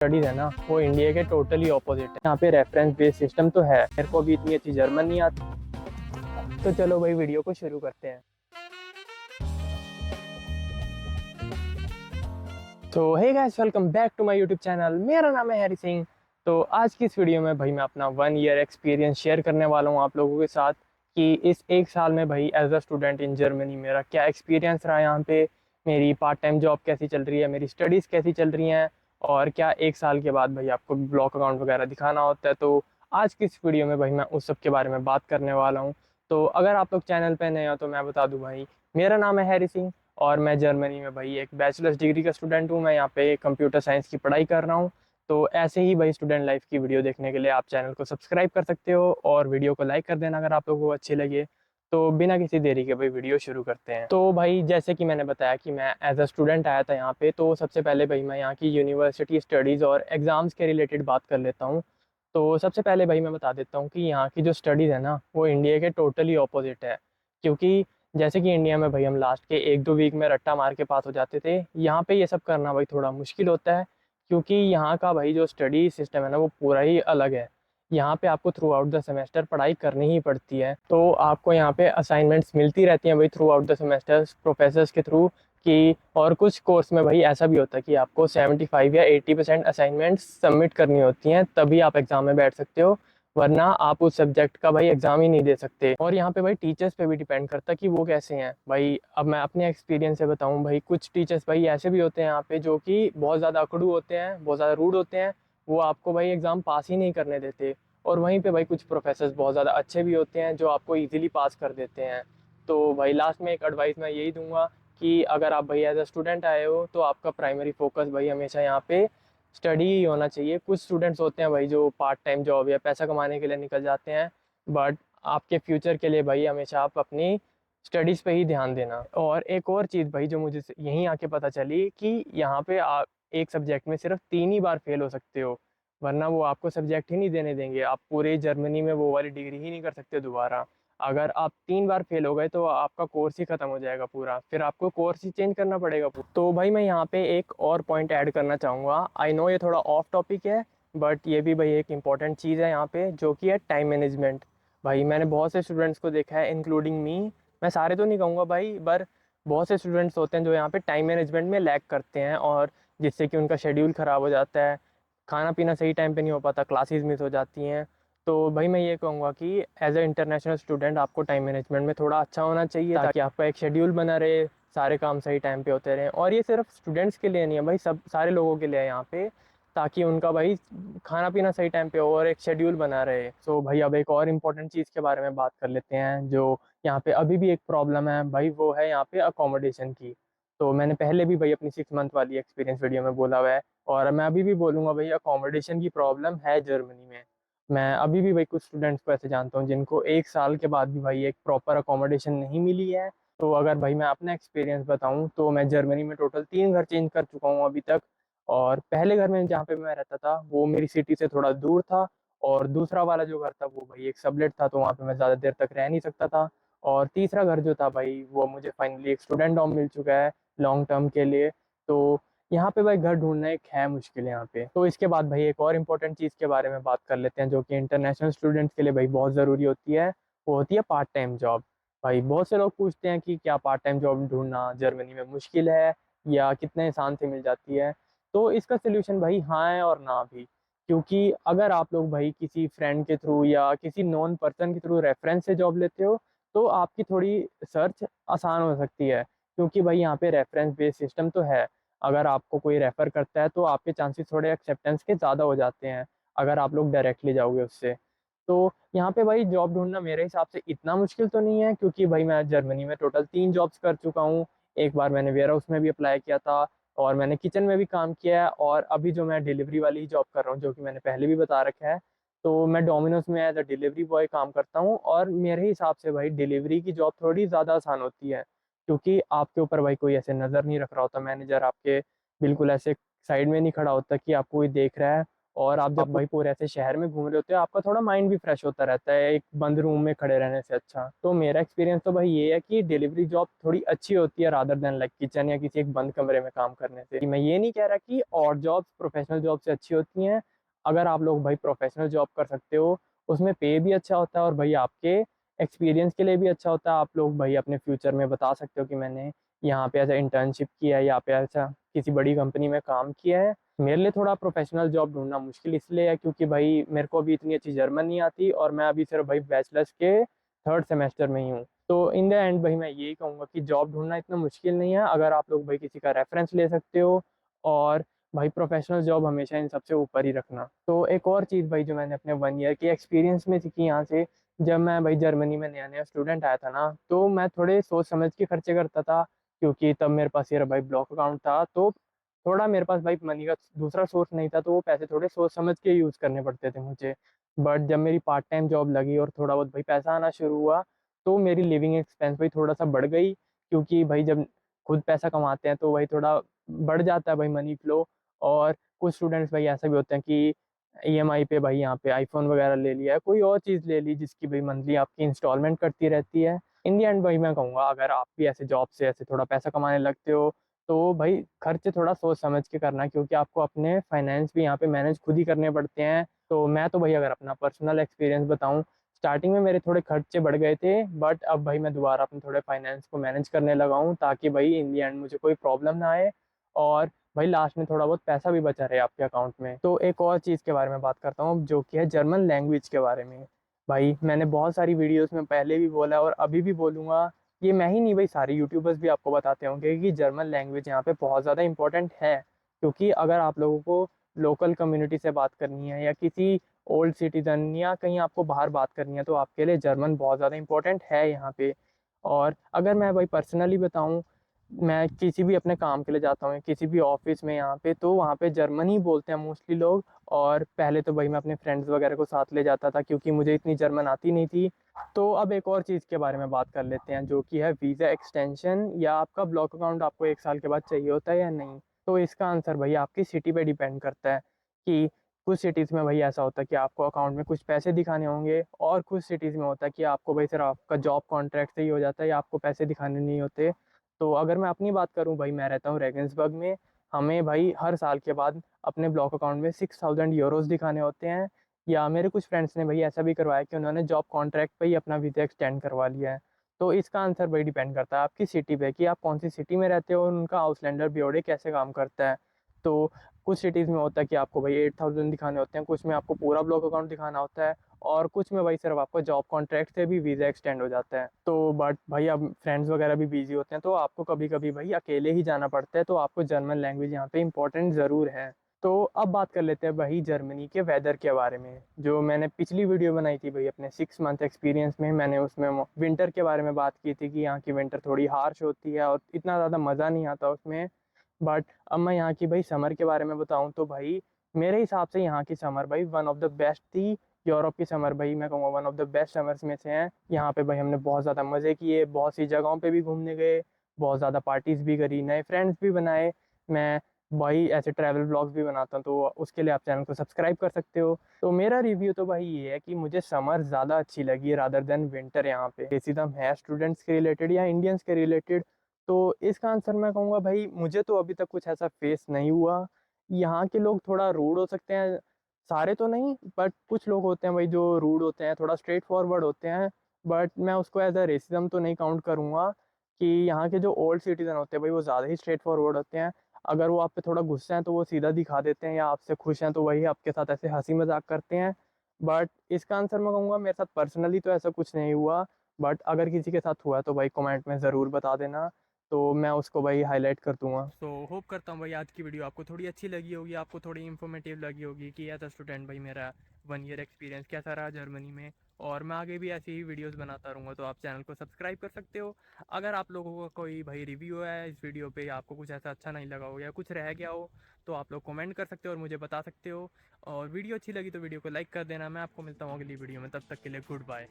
Studies है ना वो इंडिया के टोटली ऑपोजिट है। यहाँ पे रेफरेंस बेस्ड सिस्टम तो है, मेरे को भी इतनी अच्छी जर्मन नहीं आती। तो चलो भाई वीडियो को शुरू करते हैं। तो hey guys, welcome back to my YouTube channel. मेरा नाम है हैरी सिंह। तो आज की इस वीडियो में भाई मैं अपना 1 ईयर एक्सपीरियंस शेयर करने वाला हूँ आप लोगों के साथ कि इस एक साल में भाई as a student in Germany मेरा क्या एक्सपीरियंस रहा यहाँ पे, मेरी पार्ट टाइम जॉब कैसी चल रही है, मेरी स्टडीज़ कैसी चल रही हैं, और क्या एक साल के बाद भाई आपको ब्लॉक अकाउंट वगैरह दिखाना होता है। तो आज की इस वीडियो में भाई मैं उस सब के बारे में बात करने वाला हूँ। तो अगर आप लोग चैनल पे नए हो तो मैं बता दूँ भाई, मेरा नाम है हैरी सिंह और मैं जर्मनी में भाई एक बैचलर्स डिग्री का स्टूडेंट हूँ। मैं यहाँ पे कंप्यूटर साइंस की पढ़ाई कर रहा हूँ। तो ऐसे ही भाई स्टूडेंट लाइफ की वीडियो देखने के लिए आप चैनल को सब्सक्राइब कर सकते हो और वीडियो को लाइक कर देना अगर आप लोगों को अच्छी लगे। तो बिना किसी देरी के भाई वीडियो शुरू करते हैं। तो भाई जैसे कि मैंने बताया कि मैं एज अ स्टूडेंट आया था यहाँ पे, तो सबसे पहले भाई मैं यहाँ की यूनिवर्सिटी स्टडीज़ और एग्ज़ाम्स के रिलेटेड बात कर लेता हूँ। तो सबसे पहले भाई मैं बता देता हूँ कि यहाँ की जो स्टडीज़ है ना वो इंडिया के टोटली ऑपोजिट है। क्योंकि जैसे कि इंडिया में भाई हम लास्ट के 1-2 वीक में रट्टा मार के पास हो जाते थे, यहाँ पे ये सब करना भाई थोड़ा मुश्किल होता है। क्योंकि यहाँ का भाई जो स्टडी सिस्टम है ना वो पूरा ही अलग है। यहाँ पे आपको थ्रू आउट द सेमेस्टर पढ़ाई करनी ही पड़ती है। तो आपको यहाँ पे असाइनमेंट्स मिलती रहती हैं भाई through out the semester professors के थ्रू कि, और कुछ कोर्स में भाई ऐसा भी होता है कि आपको 75 या 80% असाइनमेंट्स सबमिट करनी होती हैं, तभी आप एग्ज़ाम में बैठ सकते हो, वरना आप उस सब्जेक्ट का भाई एग्ज़ाम ही नहीं दे सकते। और यहाँ पे भाई टीचर्स पे भी डिपेंड करता है कि वो कैसे हैं भाई। अब मैं अपने एक्सपीरियंस से बताऊँ भाई, कुछ टीचर्स भाई ऐसे भी होते हैं यहाँ पे जो कि बहुत ज़्यादा अकड़ू होते हैं, बहुत ज़्यादा रूड होते हैं, वो आपको भाई एग्ज़ाम पास ही नहीं करने देते। और वहीं पे भाई कुछ प्रोफेसर्स बहुत ज़्यादा अच्छे भी होते हैं जो आपको ईज़िली पास कर देते हैं। तो भाई लास्ट में एक एडवाइस मैं यही दूंगा कि अगर आप भाई एज अ स्टूडेंट आए हो तो आपका प्राइमरी फोकस भाई हमेशा यहाँ पे स्टडी ही होना चाहिए। कुछ स्टूडेंट्स होते हैं भाई जो पार्ट टाइम जॉब या पैसा कमाने के लिए निकल जाते हैं, बट आपके फ्यूचर के लिए भाई हमेशा आप अपनी स्टडीज़ पे ही ध्यान देना। और एक और चीज़ भाई जो मुझे यहीं आके पता चली कि यहाँ पे आप एक सब्जेक्ट में सिर्फ 3 ही बार फेल हो सकते हो, वरना वो आपको सब्जेक्ट ही नहीं देने देंगे। आप पूरे जर्मनी में वो वाली डिग्री ही नहीं कर सकते दोबारा। अगर आप 3 बार फेल हो गए तो आपका कोर्स ही ख़त्म हो जाएगा पूरा, फिर आपको कोर्स ही चेंज करना पड़ेगा तो भाई मैं यहाँ पे एक और पॉइंट ऐड करना चाहूँगा। आई नो ये थोड़ा ऑफ टॉपिक है, बट ये भी भाई एक इंपॉर्टेंट चीज़ है यहाँ पे, जो कि है टाइम मैनेजमेंट। भाई मैंने बहुत से स्टूडेंट्स को देखा है इंक्लूडिंग मी, मैं सारे तो नहीं कहूँगा भाई, पर बहुत से स्टूडेंट्स होते हैं जो यहाँ पे टाइम मैनेजमेंट में लैग करते हैं, और जिससे कि उनका शेड्यूल ख़राब हो जाता है, खाना पीना सही टाइम पे नहीं हो पाता, क्लासेस मिस हो जाती हैं। तो भाई मैं ये कहूँगा कि एज अ इंटरनेशनल स्टूडेंट आपको टाइम मैनेजमेंट में थोड़ा अच्छा होना चाहिए, ताकि आपका एक शेड्यूल बना रहे, सारे काम सही टाइम पे होते रहें। और ये सिर्फ स्टूडेंट्स के लिए नहीं है भाई, सब सारे लोगों के लिए है यहाँ पे, ताकि उनका भाई खाना पीना सही टाइम पे हो और एक शेड्यूल बना रहे। सो भाई अब एक और इम्पोर्टेंट चीज़ के बारे में बात कर लेते हैं जो यहाँ पे अभी भी एक प्रॉब्लम है भाई, वो है यहाँ पे अकोमोडेशन की। तो मैंने पहले भी भाई अपनी 6 मंथ वाली एक्सपीरियंस वीडियो में बोला हुआ है, और मैं अभी भी बोलूँगा भाई, अकोमोडेशन की प्रॉब्लम है जर्मनी में। मैं अभी भी भाई कुछ स्टूडेंट्स को ऐसे जानता हूँ जिनको एक साल के बाद भी भाई एक प्रॉपर अकोमोडेशन नहीं मिली है। तो अगर भाई मैं अपना एक्सपीरियंस बताऊँ तो मैं जर्मनी में टोटल 3 घर चेंज कर चुका हूँ अभी तक। और पहले घर में जहाँ पे मैं रहता था वो मेरी सिटी से थोड़ा दूर था, और दूसरा वाला जो घर था वो भाई एक सबलेट था, तो वहाँ पे मैं ज़्यादा देर तक रह नहीं सकता था। और तीसरा घर जो था भाई वो मुझे फाइनली एक स्टूडेंट डॉम मिल चुका है लॉन्ग टर्म के लिए। तो यहाँ पे भाई घर ढूंढना एक है मुश्किल यहाँ पे। तो इसके बाद भाई एक और इम्पोर्टेंट चीज़ के बारे में बात कर लेते हैं जो कि इंटरनेशनल स्टूडेंट्स के लिए भाई बहुत ज़रूरी होती है, वो होती है पार्ट टाइम जॉब। भाई बहुत से लोग पूछते हैं कि क्या पार्ट टाइम जॉब ढूंढना जर्मनी में मुश्किल है या कितने आसान से मिल जाती है। तो इसका सोल्यूशन भाई हाँ है और ना भी। क्योंकि अगर आप लोग भाई किसी फ्रेंड के थ्रू या किसी नॉन पर्सन के थ्रू रेफरेंस से जॉब लेते हो तो आपकी थोड़ी सर्च आसान हो सकती है, क्योंकि भाई यहाँ पे रेफरेंस बेस्ड सिस्टम तो है। अगर आपको कोई रेफ़र करता है तो आपके चांसेस थोड़े एक्सेप्टेंस के ज़्यादा हो जाते हैं, अगर आप लोग डायरेक्टली जाओगे उससे। तो यहाँ पे भाई जॉब ढूँढना मेरे हिसाब से इतना मुश्किल तो नहीं है, क्योंकि भाई मैं जर्मनी में टोटल 3 जॉब्स कर चुका हूँ। एक बार मैंने वेयरहाउस में भी अप्लाई किया था, और मैंने किचन में भी काम किया है, और अभी जो मैं डिलीवरी वाली ही जॉब कर रहा हूँ, जो कि मैंने पहले भी बता रखा है। तो मैं डोमिनोज़ में एज़ अ डिलीवरी बॉय काम करता हूँ, और मेरे हिसाब से भाई डिलीवरी की जॉब थोड़ी ज़्यादा आसान होती है, क्योंकि आपके ऊपर भाई कोई ऐसे नज़र नहीं रख रहा होता, मैनेजर आपके बिल्कुल ऐसे साइड में नहीं खड़ा होता कि आपको कोई देख रहा है और आप जब भाई पूरे ऐसे शहर में घूम रहे होते हो, आपका थोड़ा माइंड भी फ्रेश होता रहता है एक बंद रूम में खड़े रहने से अच्छा। तो मेरा एक्सपीरियंस तो भाई ये है कि डिलीवरी जॉब थोड़ी अच्छी होती है रादर देन लाइक किचन या किसी एक बंद कमरे में काम करने से। मैं ये नहीं कह रहा कि और जॉब्स प्रोफेशनल जॉब से अच्छी होती हैं। अगर आप लोग भाई प्रोफेशनल जॉब कर सकते हो, उसमें पे भी अच्छा होता है और भाई आपके एक्सपीरियंस के लिए भी अच्छा होता है। आप लोग भाई अपने फ्यूचर में बता सकते हो कि मैंने यहाँ पे ऐसा इंटर्नशिप किया है, यहाँ पे ऐसा किसी बड़ी कंपनी में काम किया है। मेरे लिए थोड़ा प्रोफेशनल जॉब ढूंढना मुश्किल इसलिए है क्योंकि भाई मेरे को अभी इतनी अच्छी जर्मन नहीं आती और मैं अभी सिर्फ भाई बैचलर्स के थर्ड सेमेस्टर में ही हूँ। तो इन द एंड भाई मैं यही कहूँगा कि जॉब ढूंढना इतना मुश्किल नहीं है अगर आप लोग भाई किसी का रेफरेंस ले सकते हो। और भाई प्रोफेशनल जॉब हमेशा इन सबसे ऊपर ही रखना। तो एक और चीज़ भाई जो मैंने अपने 1 ईयर के एक्सपीरियंस में सीखी यहाँ से, जब मैं भाई जर्मनी में नया नया स्टूडेंट आया था ना, तो मैं थोड़े सोच समझ के खर्चे करता था क्योंकि तब मेरे पास ये भाई ब्लॉक अकाउंट था। तो थोड़ा मेरे पास भाई मनी का दूसरा सोर्स नहीं था, तो वो पैसे थोड़े सोच समझ के यूज़ करने पड़ते थे मुझे। बट जब मेरी पार्ट टाइम जॉब लगी और थोड़ा बहुत भाई पैसा आना शुरू हुआ, तो मेरी लिविंग एक्सपेंस भाई थोड़ा सा बढ़ गई क्योंकि भाई जब खुद पैसा कमाते हैं तो भाई थोड़ा बढ़ जाता है भाई मनी फ्लो। और कुछ स्टूडेंट्स भाई ऐसा भी होते हैं कि ईएमआई पे भाई यहाँ पे आईफोन वगैरह ले लिया है, कोई और चीज़ ले ली जिसकी भाई मंथली आपकी इंस्टॉलमेंट कटती रहती है। इन दी एंड भाई मैं कहूँगा अगर आप भी ऐसे जॉब से ऐसे थोड़ा पैसा कमाने लगते हो, तो भाई खर्चे थोड़ा सोच समझ के करना क्योंकि आपको अपने फाइनेंस भी यहाँ पे मैनेज खुद ही करने पड़ते हैं। तो मैं तो भाई अगर अपना पर्सनल एक्सपीरियंस बताऊँ, स्टार्टिंग में मेरे थोड़े खर्चे बढ़ गए थे बट अब भाई मैं दोबारा अपने थोड़े फाइनेंस को मैनेज करने लगा हूँ ताकि भाई इन दी एंड मुझे कोई प्रॉब्लम ना आए और भाई लास्ट में थोड़ा बहुत पैसा भी बचा रहे आपके अकाउंट में। तो एक और चीज़ के बारे में बात करता हूँ जो कि है जर्मन लैंग्वेज के बारे में। भाई मैंने बहुत सारी वीडियोस में पहले भी बोला और अभी भी बोलूँगा, ये मैं ही नहीं भाई सारे यूट्यूबर्स भी आपको बताते होंगे कि जर्मन लैंग्वेज यहाँ पे बहुत ज़्यादा इंपॉर्टेंट है। क्योंकि अगर आप लोगों को लोकल कम्युनिटी से बात करनी है या किसी ओल्ड सिटीजन या कहीं आपको बाहर बात करनी है, तो आपके लिए जर्मन बहुत ज़्यादा इंपॉर्टेंट है यहाँ पे। और अगर मैं भाई पर्सनली बताऊँ, मैं किसी भी अपने काम के लिए जाता हूँ किसी भी ऑफिस में यहाँ पे, तो वहाँ पे जर्मन ही बोलते हैं मोस्टली लोग। और पहले तो भाई मैं अपने फ्रेंड्स वगैरह को साथ ले जाता था क्योंकि मुझे इतनी जर्मन आती नहीं थी। तो अब एक और चीज़ के बारे में बात कर लेते हैं जो कि है वीज़ा एक्सटेंशन या आपका ब्लॉक अकाउंट आपको 1 साल के बाद चाहिए होता है या नहीं। तो इसका आंसर भाई आपकी सिटी पे डिपेंड करता है कि कुछ सिटीज़ में भाई ऐसा होता है कि आपको अकाउंट में कुछ पैसे दिखाने होंगे और कुछ सिटीज़ में होता है कि आपको भाई सिर्फ आपका जॉब कॉन्ट्रैक्ट से ही हो जाता है या आपको पैसे दिखाने नहीं होते। तो अगर मैं अपनी बात करूं भाई, मैं रहता हूं रेगेंसबर्ग में। हमें भाई हर साल के बाद अपने ब्लॉक अकाउंट में 6,000 यूरोज दिखाने होते हैं। या मेरे कुछ फ्रेंड्स ने भाई ऐसा भी करवाया कि उन्होंने जॉब कॉन्ट्रैक्ट पे ही अपना वीज़ा एक्सटेंड करवा लिया है। तो इसका आंसर भाई डिपेंड करता है आपकी सिटी पे कि आप कौन सी सिटी में रहते हो और उनका आउसलैंडर ब्योरे कैसे काम करता है। तो कुछ सिटीज़ में होता है कि आपको भाई 8,000 दिखाने होते हैं, कुछ में आपको पूरा ब्लॉक अकाउंट दिखाना होता है और कुछ में भाई सिर्फ आपका जॉब कॉन्ट्रैक्ट से भी वीज़ा एक्सटेंड हो जाता है। तो बट भाई अब फ्रेंड्स वगैरह भी बिजी होते हैं तो आपको कभी कभी भाई अकेले ही जाना पड़ता है, तो आपको जर्मन लैंग्वेज यहाँ पे इंपॉर्टेंट ज़रूर है। तो अब बात कर लेते हैं भाई जर्मनी के वेदर के बारे में। जो मैंने पिछली वीडियो बनाई थी भाई अपने 6 मंथ एक्सपीरियंस में, मैंने उसमें विंटर के बारे में बात की थी कि यहाँ की विंटर थोड़ी हार्श होती है और इतना ज़्यादा मज़ा नहीं आता उसमें। बट अब मैं यहाँ की भाई समर के बारे में बताऊँ तो भाई मेरे हिसाब से यहाँ की समर भाई वन ऑफ द बेस्ट थी। यूरोप की समर भाई मैं कहूँगा one of the best summers में से हैं। यहाँ पे भाई हमने बहुत ज़्यादा मज़े किए, बहुत सी जगहों पे भी घूमने गए, बहुत ज़्यादा पार्टीज़ भी करी, नए फ्रेंड्स भी बनाए। मैं भाई ऐसे ट्रैवल ब्लॉग्स भी बनाता हूँ तो उसके लिए आप चैनल को सब्सक्राइब कर सकते हो। तो मेरा रिव्यू तो भाई ये है कि मुझे समर ज़्यादा अच्छी लगी रादर देन विंटर यहाँ पे। रेसिज्म है स्टूडेंट्स के रिलेटेड या इंडियंस के रिलेटेड, तो इसका आंसर मैं कहूँगा भाई मुझे तो अभी तक कुछ ऐसा फेस नहीं हुआ। यहाँ के लोग थोड़ा रूड हो सकते हैं, सारे तो नहीं बट कुछ लोग होते हैं भाई जो रूड होते हैं, थोड़ा स्ट्रेट फॉरवर्ड होते हैं। बट मैं उसको एज अ रेसिज्म तो नहीं काउंट करूँगा कि यहाँ के जो ओल्ड सिटीजन होते हैं भाई वो ज़्यादा ही स्ट्रेट फॉरवर्ड होते हैं। अगर वो आप पे थोड़ा गुस्सा है तो वो सीधा दिखा देते हैं, या आपसे खुश हैं तो वही आपके साथ ऐसे हंसी मजाक करते हैं। बट इसका आंसर मैं कहूँगा मेरे साथ पर्सनली तो ऐसा कुछ नहीं हुआ। बट अगर किसी के साथ हुआ है तो भाई कमेंट में ज़रूर बता देना, तो मैं उसको भाई हाईलाइट कर दूंगा। तो होप करता हूँ भाई आज की वीडियो आपको थोड़ी अच्छी लगी होगी, आपको थोड़ी इन्फॉर्मेटिव लगी होगी कि एज अ स्टूडेंट भाई मेरा 1 ईयर एक्सपीरियंस कैसा रहा जर्मनी में। और मैं आगे भी ऐसी ही वीडियोस बनाता रहूँगा, तो आप चैनल को सब्सक्राइब कर सकते हो। अगर आप लोगों को कोई भाई रिव्यू है इस वीडियो पे, आपको कुछ ऐसा अच्छा नहीं लगा हो या कुछ रह गया हो, तो आप लोग कमेंट कर सकते हो और मुझे बता सकते हो। और वीडियो अच्छी लगी तो वीडियो को लाइक कर देना। मैं आपको मिलता हूँ अगली वीडियो में, तब तक के लिए गुड बाय।